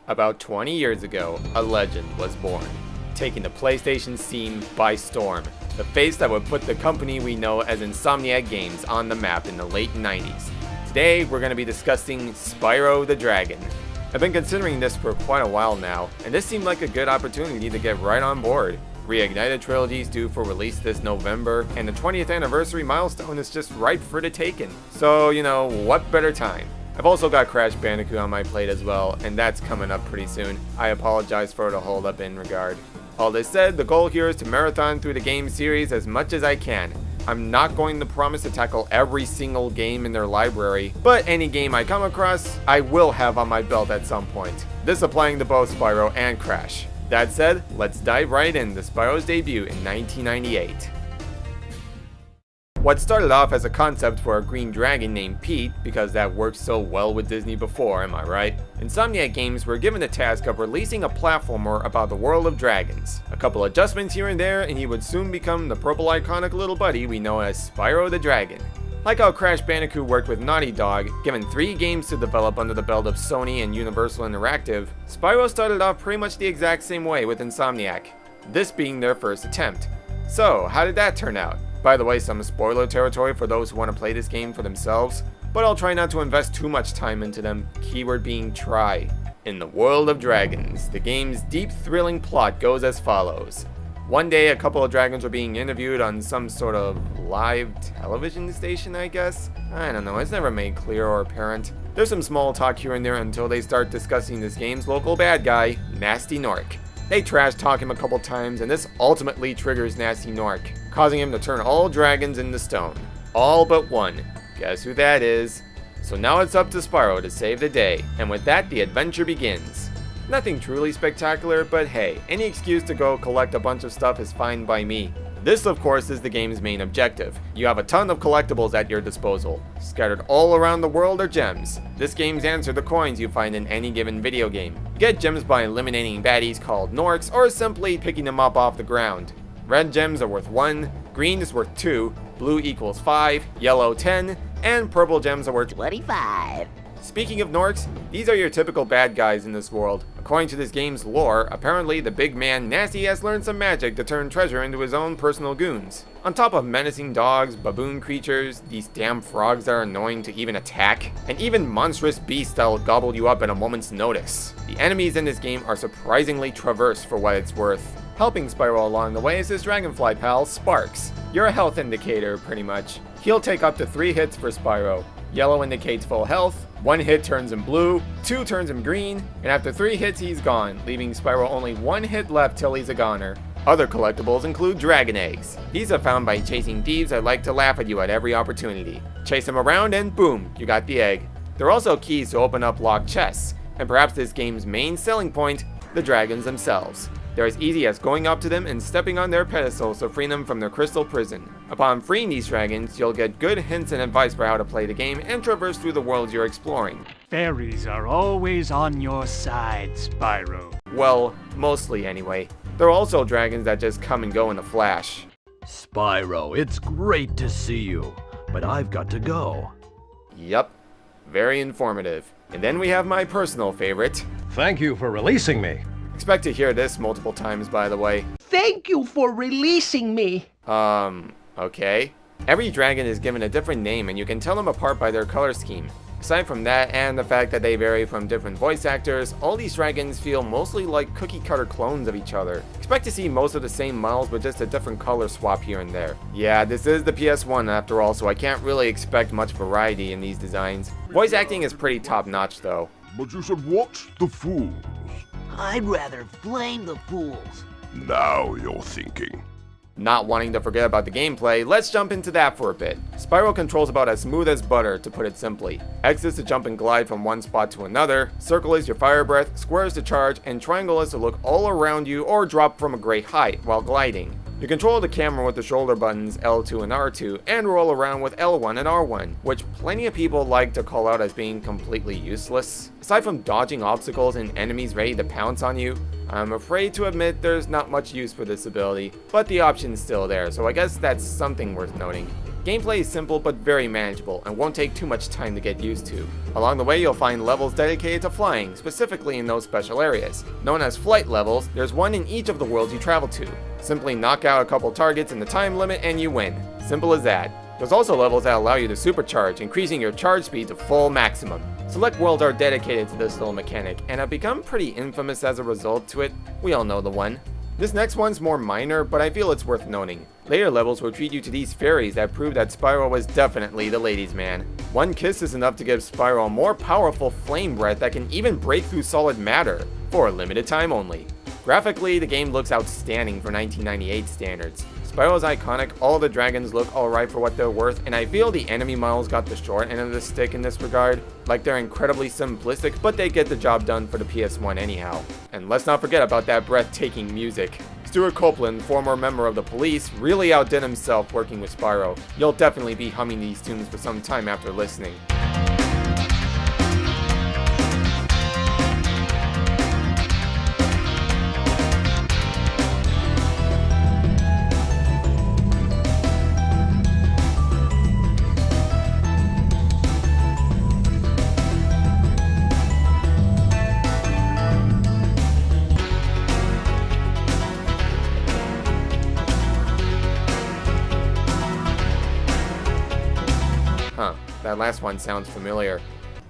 About 20 years ago, a legend was born, taking the PlayStation scene by storm. The face that would put the company we know as Insomniac Games on the map in the late 90s. Today, we're going to be discussing Spyro the Dragon. I've been considering this for quite a while now, and this seemed like a good opportunity to get right on board. Reignited Trilogy is due for release this November, and the 20th anniversary milestone is just ripe for the taking. So, what better time? I've also got Crash Bandicoot on my plate as well, and that's coming up pretty soon. I apologize for the hold up in regard. All this said, the goal here is to marathon through the game series as much as I can. I'm not going to promise to tackle every single game in their library, but any game I come across, I will have on my belt at some point. This applying to both Spyro and Crash. That said, let's dive right into Spyro's debut in 1998. What started off as a concept for a green dragon named Pete, because that worked so well with Disney before, am I right? Insomniac Games were given the task of releasing a platformer about the world of dragons. A couple adjustments here and there, and he would soon become the purple iconic little buddy we know as Spyro the Dragon. Like how Crash Bandicoot worked with Naughty Dog, given 3 games to develop under the belt of Sony and Universal Interactive, Spyro started off pretty much the exact same way with Insomniac, this being their first attempt. So, how did that turn out? By the way, some spoiler territory for those who want to play this game for themselves, but I'll try not to invest too much time into them, keyword being try. In the world of dragons, the game's deep thrilling plot goes as follows. One day, a couple of dragons were being interviewed on some sort of live television station, I guess? I don't know, it's never made clear or apparent. There's some small talk here and there until they start discussing this game's local bad guy, Nasty Nork. They trash talk him a couple times, and this ultimately triggers Nasty Nork, causing him to turn all dragons into stone. All but one. Guess who that is? So now it's up to Spyro to save the day, and with that the adventure begins. Nothing truly spectacular, but hey, any excuse to go collect a bunch of stuff is fine by me. This, of course, is the game's main objective. You have a ton of collectibles at your disposal. Scattered all around the world are gems. This game's answer to coins you find in any given video game. You get gems by eliminating baddies called Norks, or simply picking them up off the ground. Red gems are worth 1, green is worth 2, blue equals 5, yellow 10, and purple gems are worth 25. Speaking of Norks, these are your typical bad guys in this world. According to this game's lore, apparently the big man Nasty has learned some magic to turn treasure into his own personal goons. On top of menacing dogs, baboon creatures, these damn frogs that are annoying to even attack, and even monstrous beasts that'll gobble you up at a moment's notice. The enemies in this game are surprisingly traverse for what it's worth. Helping Spyro along the way is his dragonfly pal, Sparks. You're a health indicator, pretty much. He'll take up to 3 hits for Spyro. Yellow indicates full health, 1 hit turns him blue, 2 turns him green, and after 3 hits he's gone, leaving Spyro only 1 hit left till he's a goner. Other collectibles include dragon eggs. These are found by chasing thieves that like to laugh at you at every opportunity. Chase them around and boom, you got the egg. There are also keys to open up locked chests, and perhaps this game's main selling point, the dragons themselves. They're as easy as going up to them and stepping on their pedestals to free them from their crystal prison. Upon freeing these dragons, you'll get good hints and advice for how to play the game and traverse through the worlds you're exploring. Fairies are always on your side, Spyro. Well, mostly anyway. There are also dragons that just come and go in a flash. Spyro, it's great to see you, but I've got to go. Yup, very informative. And then we have my personal favorite. Thank you for releasing me. Expect to hear this multiple times, by the way. Thank you for releasing me. Okay. Every dragon is given a different name and you can tell them apart by their color scheme. Aside from that and the fact that they vary from different voice actors, all these dragons feel mostly like cookie-cutter clones of each other. Expect to see most of the same models with just a different color swap here and there. Yeah, this is the PS1 after all, so I can't really expect much variety in these designs. Voice acting is pretty top-notch though. But you should watch the fools. I'd rather blame the fools. Now you're thinking. Not wanting to forget about the gameplay, let's jump into that for a bit. Spyro controls about as smooth as butter, to put it simply. X is to jump and glide from one spot to another, circle is your fire breath, square is to charge, and triangle is to look all around you or drop from a great height while gliding. You control the camera with the shoulder buttons L2 and R2, and roll around with L1 and R1, which plenty of people like to call out as being completely useless. Aside from dodging obstacles and enemies ready to pounce on you, I'm afraid to admit there's not much use for this ability, but the option's still there, so I guess that's something worth noting. Gameplay is simple but very manageable and won't take too much time to get used to. Along the way you'll find levels dedicated to flying, specifically in those special areas. Known as flight levels, there's one in each of the worlds you travel to. Simply knock out a couple targets in the time limit and you win. Simple as that. There's also levels that allow you to supercharge, increasing your charge speed to full maximum. Select worlds are dedicated to this little mechanic, and have become pretty infamous as a result to it. We all know the one. This next one's more minor, but I feel it's worth noting. Later levels will treat you to these fairies that prove that Spyro was definitely the ladies' man. One kiss is enough to give Spyro a more powerful flame breath that can even break through solid matter, for a limited time only. Graphically, the game looks outstanding for 1998 standards. Spyro's iconic, all the dragons look alright for what they're worth, and I feel the enemy models got the short end of the stick in this regard. Like, they're incredibly simplistic, but they get the job done for the PS1 anyhow. And let's not forget about that breathtaking music. Stuart Copeland, former member of the Police, really outdid himself working with Spyro. You'll definitely be humming these tunes for some time after listening. That last one sounds familiar.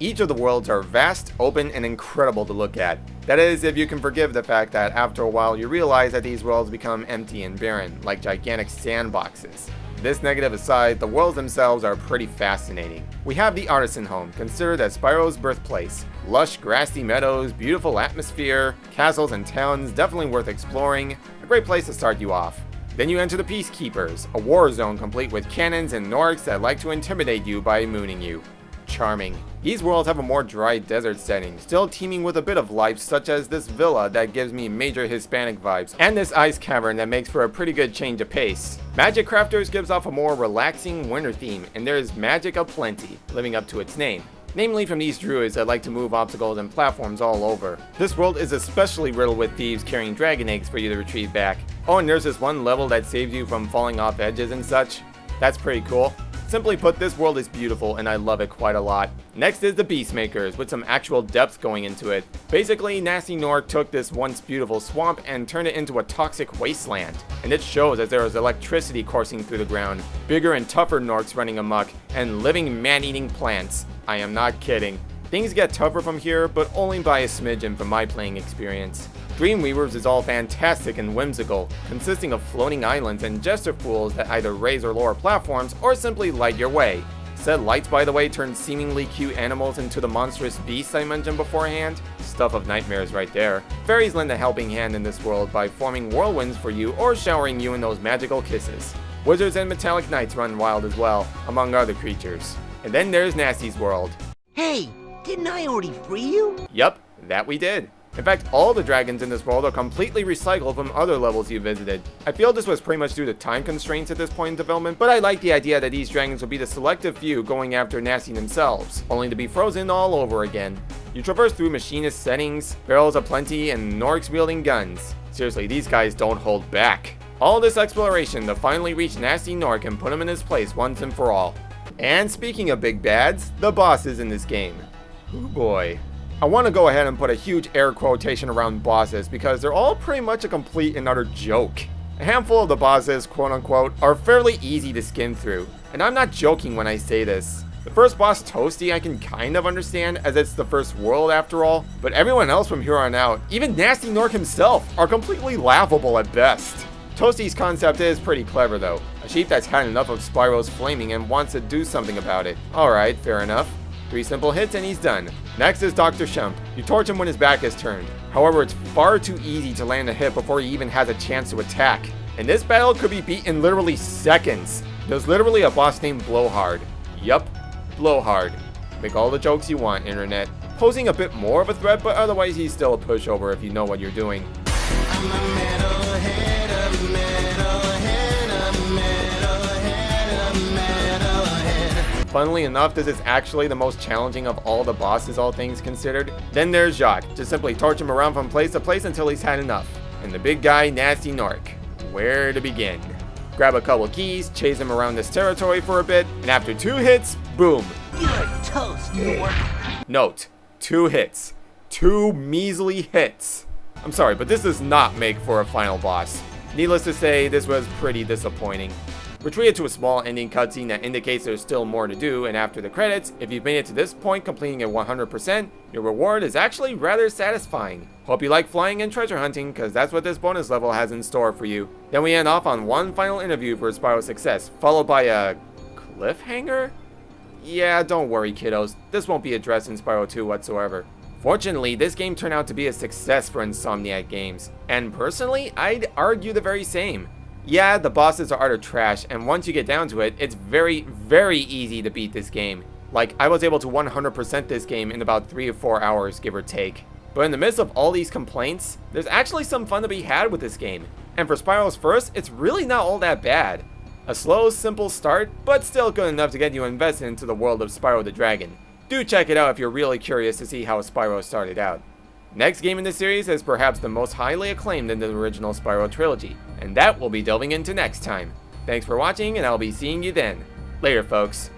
Each of the worlds are vast, open, and incredible to look at. That is, if you can forgive the fact that after a while you realize that these worlds become empty and barren, like gigantic sandboxes. This negative aside, the worlds themselves are pretty fascinating. We have the Artisan Home, considered as Spyro's birthplace. Lush, grassy meadows, beautiful atmosphere, castles and towns, definitely worth exploring. A great place to start you off. Then you enter the Peacekeepers, a war zone complete with cannons and Norks that like to intimidate you by mooning you. Charming. These worlds have a more dry desert setting, still teeming with a bit of life, such as this villa that gives me major Hispanic vibes, and this ice cavern that makes for a pretty good change of pace. Magic Crafters gives off a more relaxing winter theme, and there is magic aplenty, living up to its name. Namely from these druids that like to move obstacles and platforms all over. This world is especially riddled with thieves carrying dragon eggs for you to retrieve back. Oh, and there's this one level that saves you from falling off edges and such. That's pretty cool. Simply put, this world is beautiful and I love it quite a lot. Next is the Beastmakers, with some actual depth going into it. Basically, Nasty Nork took this once beautiful swamp and turned it into a toxic wasteland. And it shows as there is electricity coursing through the ground, bigger and tougher Norks running amok, and living man-eating plants. I am not kidding. Things get tougher from here, but only by a smidgen from my playing experience. Dreamweavers is all fantastic and whimsical, consisting of floating islands and jester pools that either raise or lower platforms or simply light your way. Said lights, by the way, turn seemingly cute animals into the monstrous beasts I mentioned beforehand. Stuff of nightmares right there. Fairies lend a helping hand in this world by forming whirlwinds for you or showering you in those magical kisses. Wizards and metallic knights run wild as well, among other creatures. And then there's Nasty's world. Hey, didn't I already free you? Yup, that we did. In fact, all the dragons in this world are completely recycled from other levels you visited. I feel this was pretty much due to time constraints at this point in development, but I like the idea that these dragons will be the selective few going after Nasty themselves, only to be frozen all over again. You traverse through machinist settings, barrels aplenty, and Norks wielding guns. Seriously, these guys don't hold back. All this exploration to finally reach Nasty Nork and put him in his place once and for all. And speaking of big bads, the bosses in this game. Oh boy. I want to go ahead and put a huge air quotation around bosses because they're all pretty much a complete and utter joke. A handful of the bosses, quote unquote, are fairly easy to skim through, and I'm not joking when I say this. The first boss, Toasty, I can kind of understand as it's the first world after all, but everyone else from here on out, even Nasty Nork himself, are completely laughable at best. Toasty's concept is pretty clever though, a sheep that's had enough of Spyro's flaming and wants to do something about it. Alright, fair enough. 3 simple hits and he's done. Next is Dr. Shump. You torch him when his back is turned. However, it's far too easy to land a hit before he even has a chance to attack. And this battle could be beat in literally seconds. There's literally a boss named Blowhard. Yup, Blowhard. Make all the jokes you want, internet. Posing a bit more of a threat, but otherwise he's still a pushover if you know what you're doing. I'm a metalhead, a metalhead, a metalhead, a metalhead. Funnily enough, this is actually the most challenging of all the bosses, all things considered. Then there's Jacques. Just simply torch him around from place to place until he's had enough. And the big guy, Nasty Nork. Where to begin? grab a couple keys, chase him around this territory for a bit, and after 2 hits, boom. You're toast, Nork. Note, 2 hits. 2 measly hits. I'm sorry, but this does not make for a final boss. Needless to say, this was pretty disappointing. We're treated to a small ending cutscene that indicates there's still more to do, and after the credits, if you've made it to this point completing it 100%, your reward is actually rather satisfying. Hope you like flying and treasure hunting, cause that's what this bonus level has in store for you. Then we end off on one final interview for Spyro's success, followed by a cliffhanger? Yeah, don't worry kiddos, this won't be addressed in Spyro 2 whatsoever. Fortunately, this game turned out to be a success for Insomniac Games, and personally, I'd argue the very same. Yeah, the bosses are utter trash, and once you get down to it, it's very, very easy to beat this game. Like, I was able to 100% this game in about 3 or 4 hours, give or take. But in the midst of all these complaints, there's actually some fun to be had with this game. And for Spyro's first, it's really not all that bad. A slow, simple start, but still good enough to get you invested into the world of Spyro the Dragon. Do check it out if you're really curious to see how Spyro started out. Next game in the series is perhaps the most highly acclaimed in the original Spyro trilogy, and that we'll be delving into next time. Thanks for watching, and I'll be seeing you then. Later, folks.